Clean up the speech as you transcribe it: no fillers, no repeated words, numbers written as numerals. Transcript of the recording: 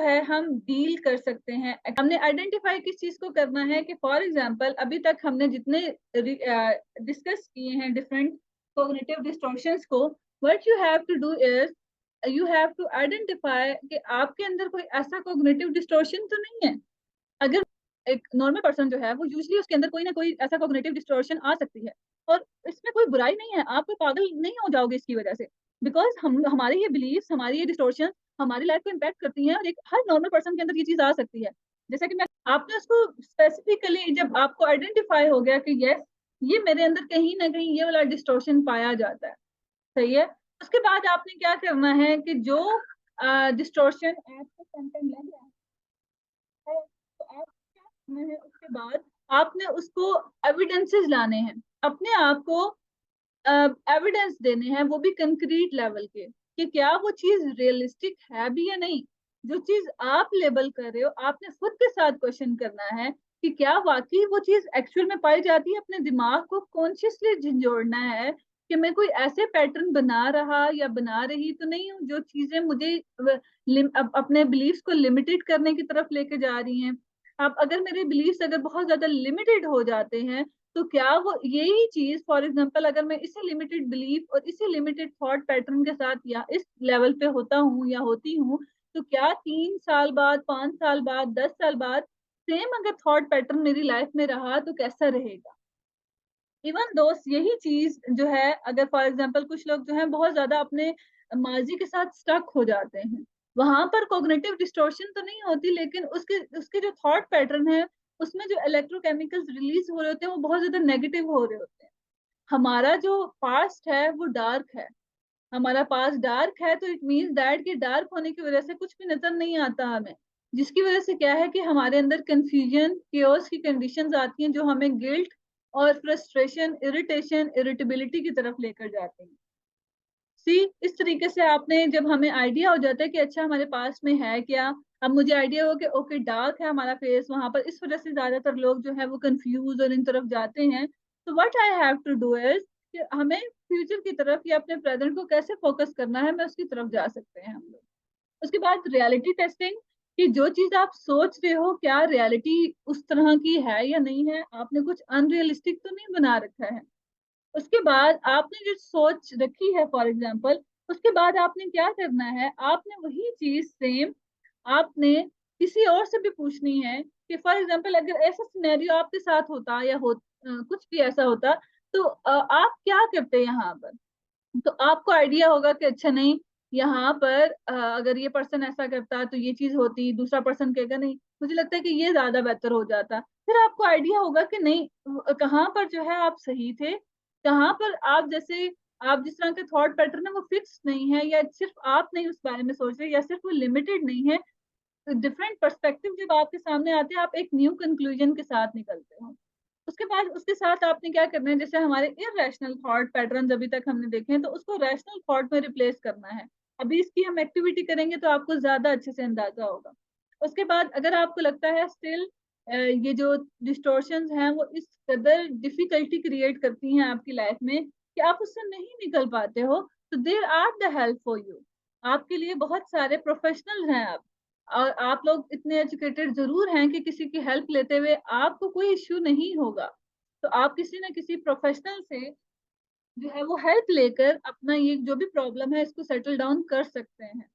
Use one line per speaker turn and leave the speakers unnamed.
है हम डील कर सकते हैं। हमने आइडेंटिफाई किस चीज को करना है कि फॉर एग्जांपल अभी तक हमने जितने डिस्कस किए हैं डिफरेंट कॉग्निटिव डिस्टॉर्शंस को, what you have to do is you have to identify कि आपके अंदर कोई ऐसा कॉग्निटिव डिस्टॉर्शन तो नहीं है। अगर एक नॉर्मल पर्सन जो है वो यूजली उसके अंदर कोई ना कोई ऐसा कॉग्निटिव डिस्टॉर्शन आ सकती है, और इसमें कोई बुराई नहीं है, आप कोई पागल नहीं हो जाओगे इसकी वजह से, बिकॉज हम हमारे ये बिलीव्स, हमारी ये डिस्टॉर्शन हमारी लाइफ को इम्पैक्ट करती हैं, और एक हर नॉर्मल पर्सन के अंदर ये चीज आ सकती है। जैसा कि मैं आपने उसको स्पेसिफिकली जब आपको आइडेंटिफाई हो गया कि यस ये मेरे अंदर कहीं ना कहीं ये वाला डिस्टॉर्शन पाया जाता है, सही है, उसके बाद आपने क्या करना है कि जो डिस्टॉर्शन आपको कंटेंट लग रहा है तो आप क्या करना है, उसके बाद आपने उसको एविडेंसेस लाने हैं, अपने आप को एविडेंस देने हैं, वो भी कंक्रीट लेवल के, कि क्या वो चीज रियलिस्टिक है भी या नहीं। जो चीज आप लेबल कर रहे हो आपने खुद के साथ क्वेश्चन करना है कि क्या वाकई वो चीज एक्चुअल में पाई जाती है। अपने दिमाग को कॉन्शियसली झंझोड़ना है कि मैं कोई ऐसे पैटर्न बना रहा या बना रही तो नहीं हूँ जो चीजें मुझे अपने बिलीफ्स को लिमिटेड करने की तरफ लेके जा रही हैं। अब अगर मेरे बिलीफ्स अगर बहुत ज्यादा लिमिटेड हो जाते हैं तो क्या वो यही चीज, फॉर एग्जांपल अगर मैं इसी लिमिटेड बिलीफ और इसी लिमिटेड थॉट पैटर्न के साथ या इस लेवल पे होता हूँ या होती हूँ, तो क्या 3 साल बाद, 5 साल बाद, 10 साल बाद सेम अगर थॉट पैटर्न मेरी लाइफ में रहा तो कैसा रहेगा। इवन दोस्त यही चीज जो है, अगर फॉर एग्जांपल कुछ लोग जो है बहुत ज्यादा अपने माजी के साथ स्टक हो जाते हैं, वहां पर कॉग्निटिव डिस्टॉर्शन तो नहीं होती, लेकिन उसके उसके जो थॉट पैटर्न है उसमें जो इलेक्ट्रोकेमिकल्स रिलीज हो रहे होते हैं वो बहुत ज्यादा नेगेटिव हो रहे होते हैं। हमारा जो पास्ट है वो डार्क है, हमारा पास्ट डार्क है, तो इट मीन्स दैट कि डार्क होने की वजह से कुछ भी नजर नहीं आता हमें, जिसकी वजह से क्या है कि हमारे अंदर कंफ्यूजन, केओस की कंडीशंस आती हैं जो हमें गिल्ट और फ्रस्ट्रेशन, इरिटेशन, इरिटेबिलिटी की तरफ लेकर जाते हैं। सी, इस तरीके से आपने जब हमें आइडिया हो जाता है कि अच्छा हमारे पास में है क्या, अब मुझे आइडिया हो कि ओके डार्क है हमारा फेस वहां पर, इस वजह से ज्यादातर लोग जो है वो कंफ्यूज और इन तरफ जाते हैं। तो what I have to do is कि हमें फ्यूचर की तरफ या अपने प्रेजेंट को कैसे फोकस करना है, मैं उसकी तरफ जा सकते हैं हम लोग। उसके बाद रियलिटी टेस्टिंग, कि जो चीज आप सोच रहे हो क्या रियलिटी उस तरह की है या नहीं है, आपने कुछ अनरियलिस्टिक तो नहीं बना रखा है। उसके बाद आपने जो सोच रखी है फॉर एग्जाम्पल, उसके बाद आपने क्या करना है, आपने वही चीज सेम आपने किसी और से भी पूछनी है कि फॉर एग्जाम्पल अगर ऐसा सिनेरियो आपके साथ होता या कुछ भी ऐसा होता तो आप क्या करते यहाँ पर। तो आपको आइडिया होगा कि अच्छा नहीं, यहाँ पर अगर ये पर्सन ऐसा करता तो ये चीज होती, दूसरा पर्सन कहेगा नहीं मुझे लगता है कि ये ज्यादा बेहतर हो जाता। फिर आपको आइडिया होगा कि नहीं कहाँ पर जो है आप सही थे, कहाँ पर आप जैसे आप जिस तरह के थॉट पैटर्न है वो फिक्स नहीं है, या सिर्फ आप नहीं उस बारे में सोच रहे, या सिर्फ वो लिमिटेड नहीं है। डिफरेंट पर्सपेक्टिव जब आपके सामने आते हैं आप एक न्यू कंक्लूजन के साथ निकलते हो। उसके बाद उसके साथ आपने क्या करना है, जैसे हमारे इरेशनल थॉट पैटर्न अभी तक हमने देखे हैं तो उसको रैशनल थॉट में रिप्लेस करना है। अभी इसकी हम एक्टिविटी करेंगे तो आपको ज्यादा अच्छे से अंदाजा होगा। उसके बाद अगर आपको लगता है स्टिल ये जो डिस्टोर्शंस हैं वो इस कदर डिफिकल्टी क्रिएट करती हैं आपकी लाइफ में कि आप उससे नहीं निकल पाते हो, तो there are the help for you. आपके लिए बहुत सारे प्रोफेशनल हैं आप, और आप लोग इतने एजुकेटेड जरूर हैं कि किसी की हेल्प लेते हुए आपको कोई इश्यू नहीं होगा। तो आप किसी ना किसी प्रोफेशनल से जो है वो हेल्प लेकर अपना ये जो भी प्रॉब्लम है इसको सेटल डाउन कर सकते हैं।